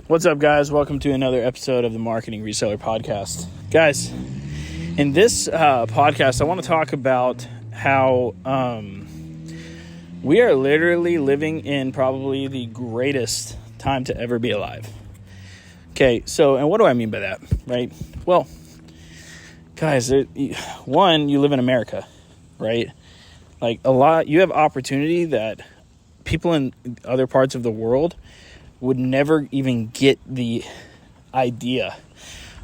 What's up, guys? Welcome to another episode of the Marketing Reseller podcast. Guys, in this podcast, I want to talk about how we are literally living in probably the greatest time to ever be alive. Okay, so, and what do I mean by that, right? Well, guys, one, you live in America, right? Like you have opportunity that people in other parts of the world would never even get the idea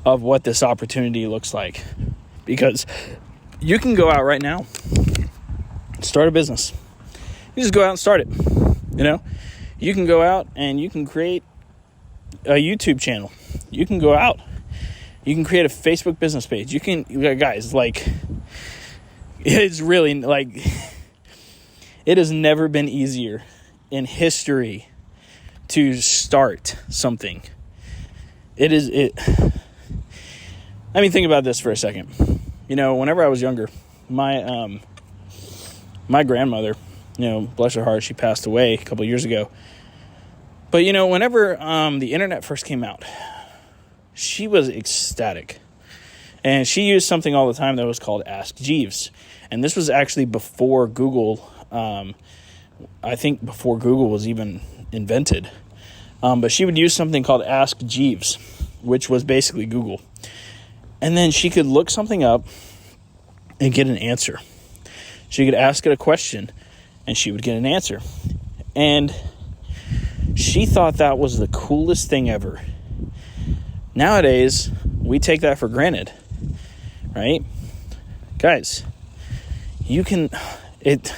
of what this opportunity looks like. Because you can go out right now, start a business. You just go out and start it. You can go out and you can create a YouTube channel. You can go out. You can create a Facebook business page. You can, guys, it's really it has never been easier in history to start something. Think about this for a second. Whenever I was younger, my grandmother, bless her heart, she passed away a couple years ago. But, whenever the internet first came out, she was ecstatic. And she used something all the time that was called Ask Jeeves. And this was actually before Google, I think before Google was even invented. But she would use something called Ask Jeeves, which was basically Google. And then she could look something up and get an answer. She could ask it a question and she would get an answer. And she thought that was the coolest thing ever. Nowadays, we take that for granted, right? Guys, it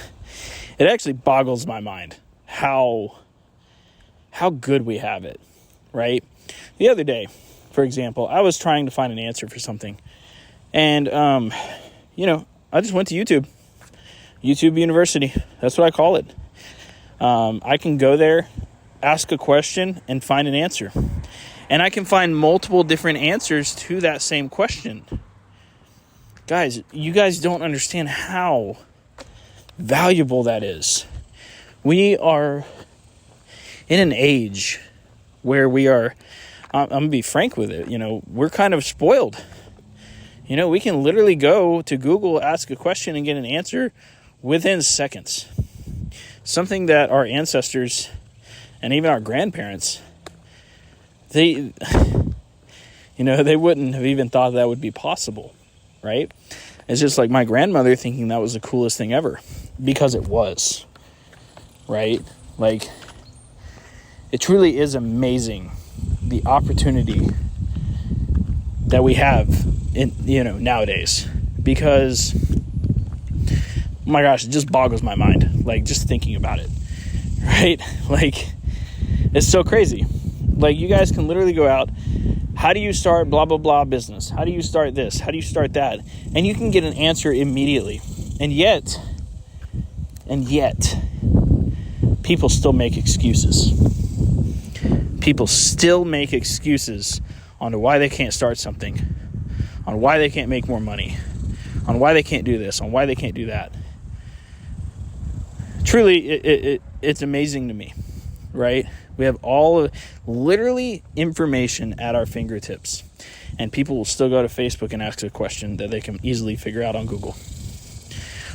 actually boggles my mind how good we have it, right? The other day, for example, I was trying to find an answer for something. And, I just went to YouTube University. That's what I call it. I can go there, ask a question, and find an answer. And I can find multiple different answers to that same question. Guys, you guys don't understand how valuable that is. We are in an age where we are, I'm going to be frank with it, we're kind of spoiled. We can literally go to Google, ask a question, and get an answer within seconds. Something that our ancestors and even our grandparents, they wouldn't have even thought that would be possible, right? It's just like my grandmother thinking that was the coolest thing ever, because it was, right? It truly is amazing the opportunity that we have in nowadays, because my gosh, it just boggles my mind, just thinking about it, right? It's so crazy. You guys can literally go out, how do you start blah blah blah business, how do you start this, how do you start that, and you can get an answer immediately. And yet people still make excuses. People still make excuses on why they can't start something, on why they can't make more money, on why they can't do this, on why they can't do that. Truly, it's amazing to me, right? We have all of literally information at our fingertips, and people will still go to Facebook and ask a question that they can easily figure out on Google.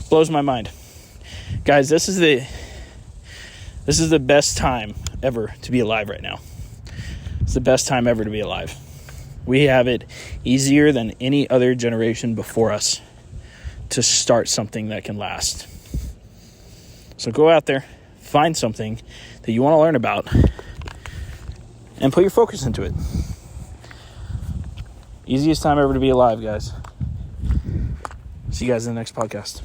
Blows my mind. Guys, this is the best time ever to be alive right now. It's the best time ever to be alive. We have it easier than any other generation before us to start something that can last. So go out there, find something that you want to learn about, and put your focus into it. Easiest time ever to be alive, guys. See you guys in the next podcast.